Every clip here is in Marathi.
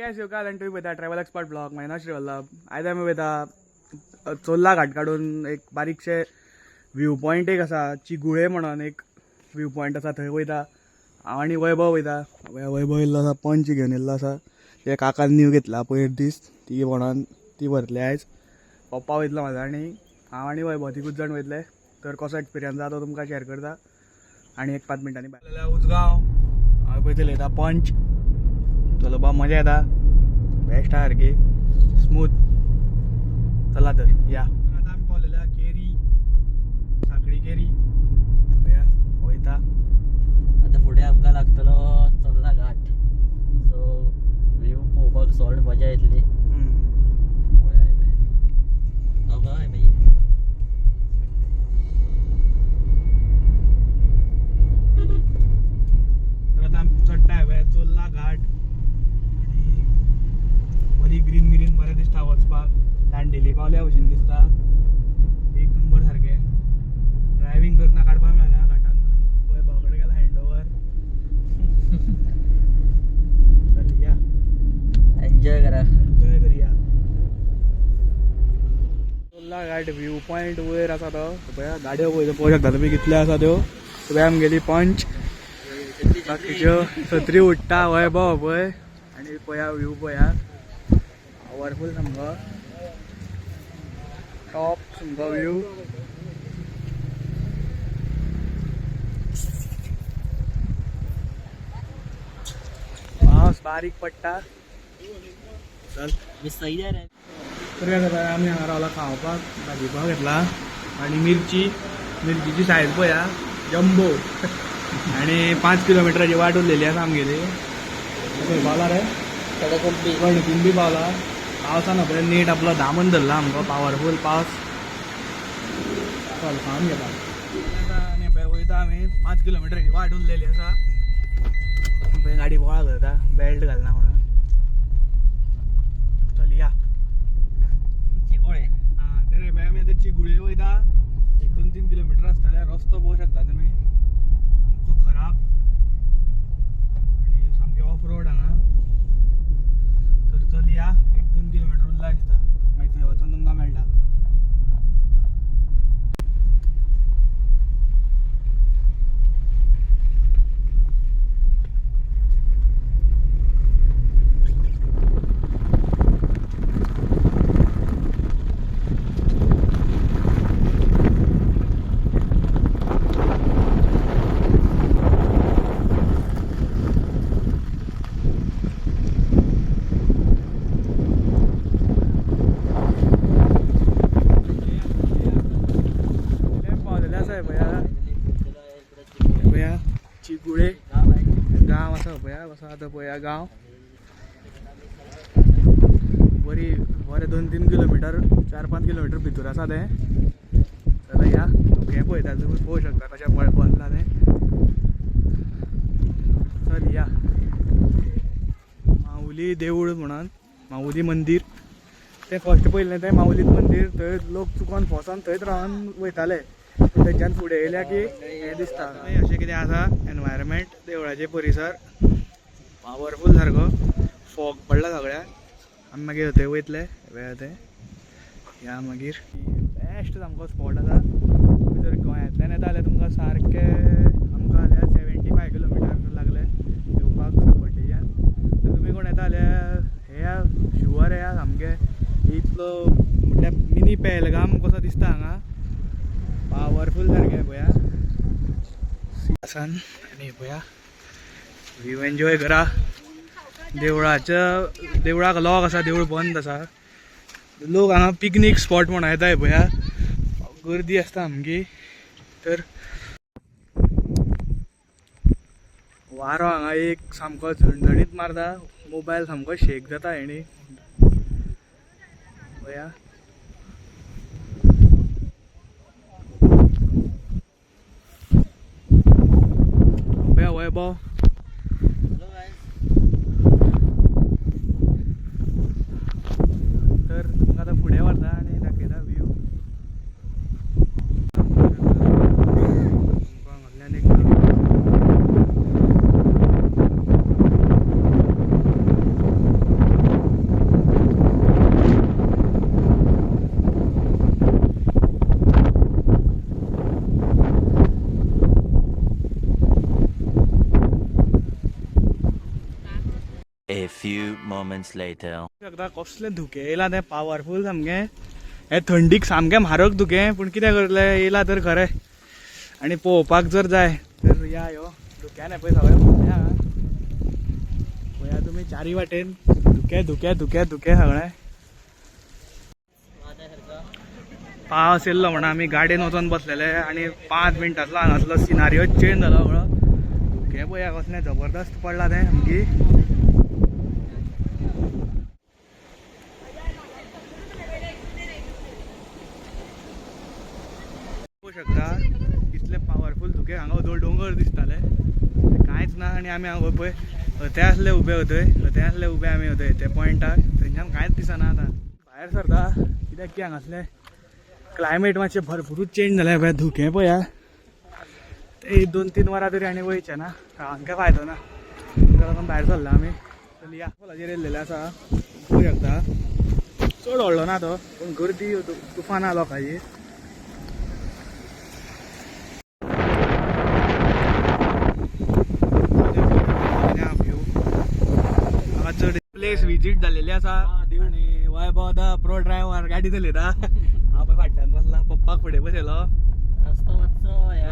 guys, you guys and with a travel expert blog. My name is Srivalabh. आज आम्ही with a चोल्ला घाट काढून एक बारीकशे व्ह्यू पॉइंट एक असा चिगुळे म्हणून एक व्ह्यू पॉइंट असा थंय वयता आणि वैभव वयता. वैभव इल्लो असा पंच घेवन इल्लो असा ते काकान न्यू घेतला पयर दीस ती म्हणून ती भरली आयज. पप्पा वयतलो म्हाजो आनी हांव आनी वैभव तिगूच जाण वयतले. तर कसो एक्सपिरियन्स जाता तो तुमकां शेअर करता आणि एक 5 मिनटांनी भायल्या उजगांव हांव पळय चलयता पंच. चलोवपाक मजा येता, बेस्ट आहा सारकी स्मूथ. चला तर या. आता आमी पावलेल्या केरी, साखळी केरी वयता. आता फुडें आमकां लागतलो चोल्ला घाट. सो व्ह्यू पळोवपाक सोड मजा येतली. चडटा हांवें चोल्ला घाट आनी बरी ग्रीन ग्रीन बरें दिसता वचपाक. दांडेली पावल्या भशेन दिसता. एक नंबर सारकें. ड्रायव्हिंग करतना काडपाक मेळना घाटान म्हणून वैभवा कडेन गेला हँड ओवर. या एन्जॉय करा, एन्जॉय करुया. चोल्ला घाट व्ह्यू पॉइंट वयर आसा तो पळया. गाडयो पळोवंक शकता तुमी कितल्यो आसा त्यो. थंय आमगेली पंच बाकीच्यो सत्री उडटा वैभव पळय. आनी पळया व्ह्यू पळया पावरफूल सामको टॉप सामको व्ह्यू. पावस बारीक पडटा. चल मिस सही रे. तर काय करता आमी हांगा रावला खावपाक. भाजी पाव घेतला आनी मिरचीची सायज पळया जम्बो. आणि 5 किलोमिटराची वाट उरलेली आसा आमगेली. खंय पावला रे? कणकीन बी पावला. पावसान पळय नीट आपलो दामन धरला आमकां. पावरफूल पावस. चल खावन घेता आनी पळय वयता आमी. 5 किलोमिटराची वाट उरलेली आसा. पळय गाडी बोळा करता बेल्ट घालना म्हणून. चल या. चिगोळे हां तर पळय आमी आतां चिगुळे वयता. 1-2-3 किलोमिटर आसतले. रस्तो पळोवंक शकता तुमी तो खराब आणि सामकें ऑफ रोड हांगा. तर चल या. 1-2 किलोमिटर उरला दिसता. मागीर थंय वचून तुमकां मेळटा. चिगुळे गांव आसा पळया. कसो आतां पळया गांव. बरे 2-3 किलोमिटर 4-5 किलोमिटर भितर आसा तें. जाल्यार या हें पळयता तुमी पळोवंक शकता कशें बांदलां तें. चल या. माऊली देवूळ म्हणून माऊली मंदीर. तें फस्ट पयलें तें माऊलीत मंदीर. थंय लोक चुकोन फसान थंयच रावन वयताले. थंयच्यान फुडें येयल्या की हें दिसता अशें कितें आसा एनवायरमेंट. देवळाचे परिसर पावरफूल सारको. फॉग पडला सगळ्याक. आमी मागीर थंय वयतले वेळ थंय या. मागीर बेस्ट सामको स्पॉट आसा. तुमी जर गोंयांतल्यान येता जाल्यार तुमकां सारकें आमकां जाल्यार 75 किलोमिटर लागले येवपाक सापडलेच्यान. तर तुमी कोण येता जाल्यार हे या शुअर या सामकें. इतलो म्हटल्यार मिनी पहलगाम कसो दिसता हांगा. पावरफूल सारकें पळया आसान. आनी पळया व्ह्यू एन्जॉय करा. देवळाक लॉक आसा. देवूळ बंद आसा. लोक हांगा पिकनीक स्पॉट म्हणून येताय पळया. गर्दी आसता सामकी. तर वारो हांगा एक सामको झणझणीत मारता. मोबायल सामको शेक जाता हेणी पळया. वैभव तर तुमकां आतां फुडें व्हरता आनी दाखयता व्ह्यू. हांगांतल्यान एक A few moments later. एकदा कसले धुके येयला ते पावरफुल सामके हे थंडीक सामके म्हारग धुके पूण कितें करतले येयला तर खरें आनी पळोवपाक जर जाय तर या ह्यो धुक्यान पळय सगळें भरल्या पळया तुमी चारी वाटेन धुके धुके धुके धुके सगळें पावस येयल्लो म्हणून आमी गाडयेन वचोन बसलेले आनी 5 मिनटांतलो हांगासलो सिनारियो चेंज जालो सगळो धुके पळया कसलें जबरदस्त पडला तें सामकी शकता इतले पावरफुल धुके हांगा वचून डोंगर दिसताले कांयच ना आनी आमी हांगा पळय हते आसले उबे उबे आमी हते ते पॉयंटाक थंयच्यान कांयच दिसना आतां भायर सरता कित्याक की हांगासले क्लायमेट मातशें भरपूरूच चेंज जालें पळय धुकें पळया ते 2-3 वरां तरी आनी वयचे ना हांगा फायदो ना ताका लागून भायर सरला आमी चलया पोलाचेर येयल्लेले आसा पळोवंक शकता चड व्हडलो ना तो पूण गर्दी तुफान आहा लोकांची प्लेस विजीट झालेली आसा आणि वैभव द प्रो ड्रायव्हर गाडी चलयता हांव पळय फाटल्यान बसला पप्पाक फुडें बसयलो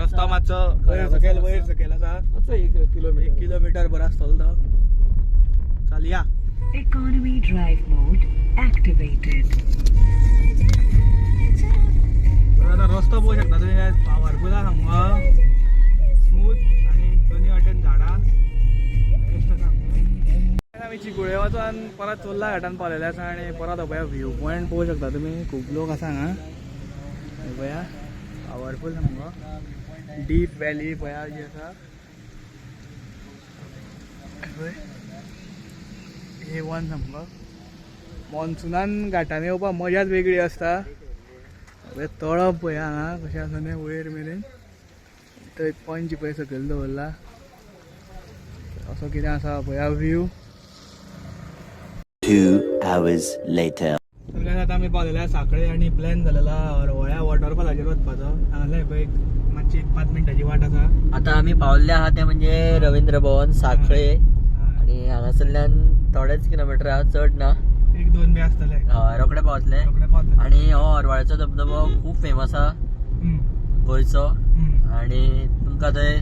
रस्तो मातसो वयर सकयल आसा 1 किलोमीटर बरो आसतलो तो चल या Economy drive mode activated. आता रस्तो पळोवंक शकता तुमी पावरफुल आसा सामको स्मूथ आनी दोनी वाटेन झाडां बेस्ट आसा आमी चिकुळे वचोन परत चोल्ला घाटान पावलेले आसा आनी परत पळया व्यू पॉयंट पळोवंक शकता तुमी खूब लोक आसा हांगा पळया पावरफुल सामको डीप व्हॅली पळया जी आसा A1 सामको मॉन्सुनान घाटांनी येवपाक मजाच वेगळी आसता तळप पळया हांगा कशें आसा तें वयर मेरेन थंय पंच पळय सकयल दवरला असो कितें आसा पळया व्यू 2 hours later. सगळ्यात आतां आमी पावलेले सांकळे आनी प्लॅन जालेला व्हळ्या वॉटरफॉलाचेर वचपाचो हांगासले पळय मातशी 5 मिनटाची वाट आसा आता आमी पावल्ले आहा ते म्हणजे रवींद्र भवन सांखळे आणि हांगासरल्यान थोडेच किलोमीटर आहा चड ना 1-2 बी आसतले हय रोखडे पावतले आणि हो हरवाळ्याचो धबधबो खूब फेमस आहा गोंयचो आणि तुमकां थंय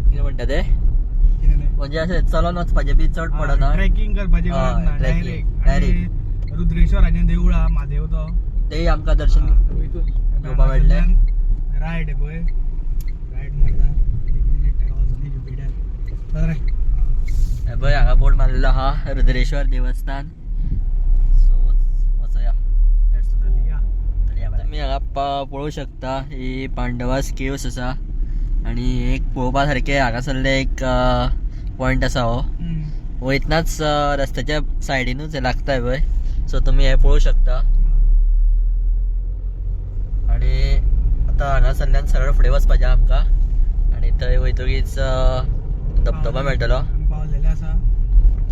कितें म्हणटा ते म्हणजे अशें चलोन वचपाचें बी चड पडना ट्रेकिंग करपाचें डायरेक्ट रुद्रेश्वराचें देवूळ आहा म्हादेव तो तेय आमकां दर्शन घेवपाक मेळटलें रायट आहे पळय रायट मारता 1 मिनिट रे हे पळय हांगा बोर्ड मारलेलो आहा रुद्रेश्वर देवस्थान सो वचया तुम्ही हांगा पळोवंक शकता ही पांडवास केव्स आसा आणि एक पळोवपा सारकें हांगासरले एक पॉयंट आसा हो वयतनाच रस्त्याच्या सायडीनूच हे लागता पळय सो तुमी हे पळोवंक शकता आणि आता हांगासरल्यान सरळ फुडें वचपाचें आमकां आणि थंय वयतकीच धबधबा मेळटलो पावलेले आसा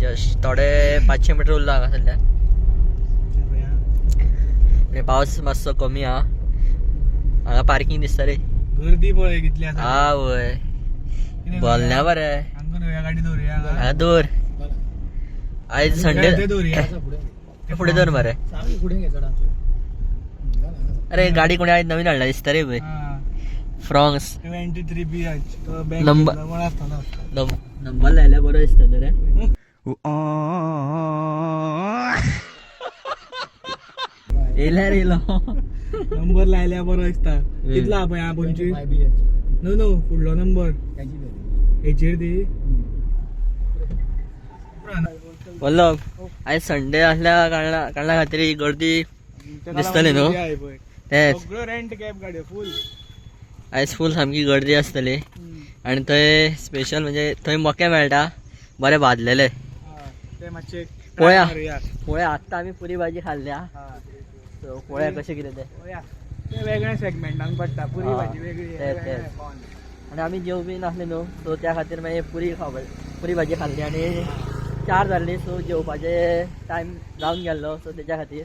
जस्ट थोडे 500 मिटर उरला हांगासरल्यान आणि पावस मातसो कमी आहा हांगा पार्किंग दिसता रे गर्दी पळय कितली आसा हा वय बोलण्या बरें गाडी दवरुया हांगा दवर आयज संडे दवरुया फुडें दवर मरे अरे गाडी कोणी आयज नवीन हाडला दिसता रे पळय फ्रॉंग्स 23 BH तो बँक नंबर आसतलो नंबर लायल्या बरो दिसता रे येयल्या रे येयलो नंबर लायल्या बरो दिसता कितलो आहा पळय हां 25 नो फुडलो नंबर हेचेर दी वल्लभ आयज संडे असल्या कारणा खातीर ही गर्दी दिसतली न्हू तेच सगळो रेंट कॅब गाड्यो फुल आयज फूल सामकी गर्दी आसतली आणि थंय स्पेशल म्हणजे थंय मके मेळटा बरे भाजलेले ते मातशे पळया आत्ता आमी पुरी भाजी खाल्ल्या सो पळया कशें कितें ते ते वेगळ्या सेगमेंटान पडटा पुरी भाजी वेगळी आणि आमी जेवपी नासले न्हू सो त्या खातीर मागीर पुरी भाजी खाल्ली आणि 4 जाल्ली सो जेवपाचे टायम जावन गेल्लो सो तेच्या खातीर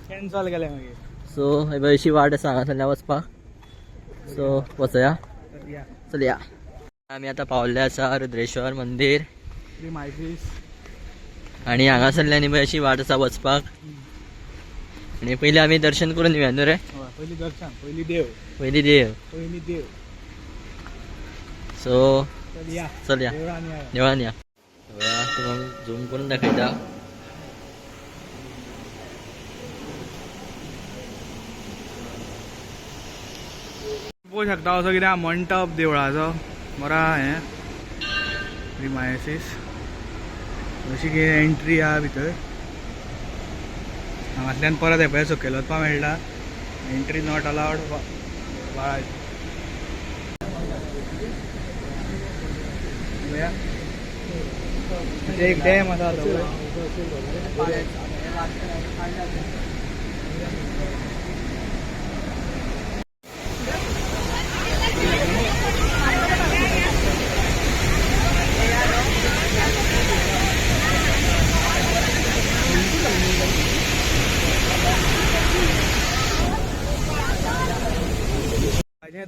कॅन्सल केलें मागीर सो अशी वाट आसा हांगासरल्यान वचपाक सो वचया चलया आमी आतां पावल्ले आसा रुद्रेश्वर मंदिर श्री मायसीस. आणि हांगासरल्यान पळय अशी वाट आसा वचपाक. आणि पयलीं आमी दर्शन करून येवया न्हू रे. हय, पयलीं दर्शन, पयलीं देव, पयलीं देव. पयलीं देव. सो चल या चल या देवळान या. देवळान या. तुम्हाला झूम करून दाखयता. पळोवंक शकता असो कितें मंटप देवळाचो बरा हें श्री मायसीस. अशी कितें एंट्री आहा भितर. हांगांतल्यान परत हे पळय सकयल वचपाक मेळटा. Entry not allowed. एक डॅम आसा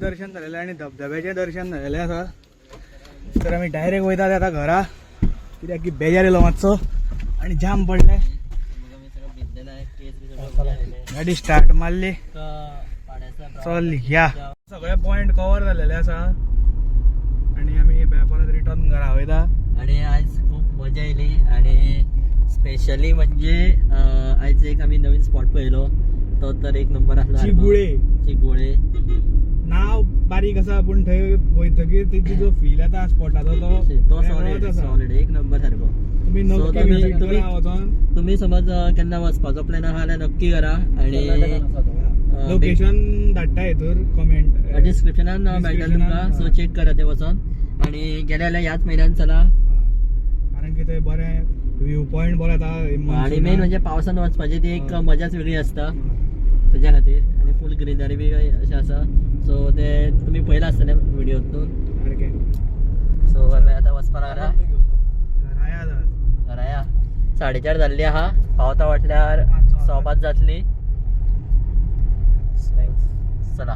दर्शन झालेलें आणि धबधब्याचें दर्शन झालेलें आसा. तर आमी डायरेक्ट वयता आतां घरा, कित्याक की बेजार येयलो मातसो आनी जाम पडले. गाडी स्टार्ट मारली, चल या. सगळे पॉइंट कवर झालेले आसा आणि आमी परत रिटर्न घरा वयता. आणि आज खूप मजा येयली. आणि स्पेशली म्हणजे आज एक आम्ही नवीन स्पॉट पळयलो. तो तर एक नंबर आसलो. चिगुळे नाव बारीक आसा पूण थंय वयतकीर तेजी जो फील येता स्पॉटाचो तो तो सॉलिड एक नंबर सारको. तुम्ही So नक्की तुम्ही- visit तुम्ही- करा वचून. तुम्ही समज केन्ना वचपाचो प्लॅन आहा जाल्यार नक्की करा. आणि लोकेशन धाडटा हेतूर कमेंट डिस्क्रिप्शनान मेळटा तुमकां. सो चेक करा ते वचून. आणि गेले जाल्यार ह्याच म्हयन्यान चला. कारण की थंय बरें व्यू पॉइंट बरो येता. आणि मेन म्हणजे पावसान वचपाची ती एक मजाच वेगळी असता त्याच्या खातीर. आणि फुल ग्रीनरी बी अशें आसा. सो ते तुमी पळयला आसतले व्हिडिओतून. सो आमी आतां वचपाक लागला घरा या. 4:30 जाल्ली आहा. पावता वाटल्यार 6:05 जातली. चला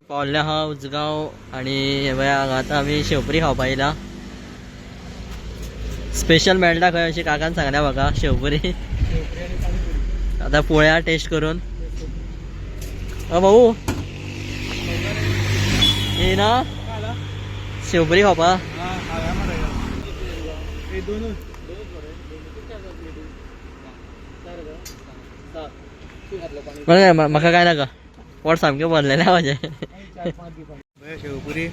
पावल्ले आहा उजगांव. आणि हे पळय हांगा आतां आमी शेवपुरी खावपा येयला. स्पेशल मेळटा खंय अशी काकान सांगल्या म्हाका शेवपुरी. आतां पळोवया टेस्ट करून. भाऊ येना शेवपुरी खावपा. म्हाका काय नाका. पोट सामकें भरलेलें म्हाजें. शेवपुरी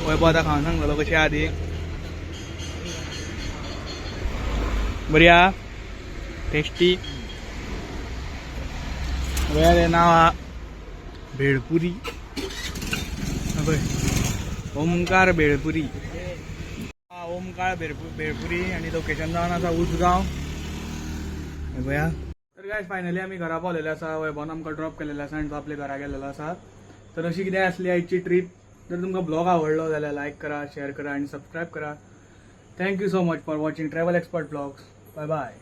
वैभव आतां खावन सांगलो कशी आहा ती. बरी आहा, टेस्टी. तें नांव आहा भेळपुरी. ओमकार भेळपुरी. ओमकार भेळपुरी. आणि लोकेशन जावन आसा उजगांव. बया तर काय फायनली आमी घरा पावलेले आसा. वैभवान आमकां ड्रॉप केलेले आसा आणि तो आपल्या घरा गेलेलो आसा. तर अशी कितें आसली आयची ट्रीप. जर तुमकां ब्लॉग आवडलो जाल्यार लायक करा, शेअर करा आणि सबस्क्राईब करा. Thank you so much for watching travel expert blogs. Bye bye.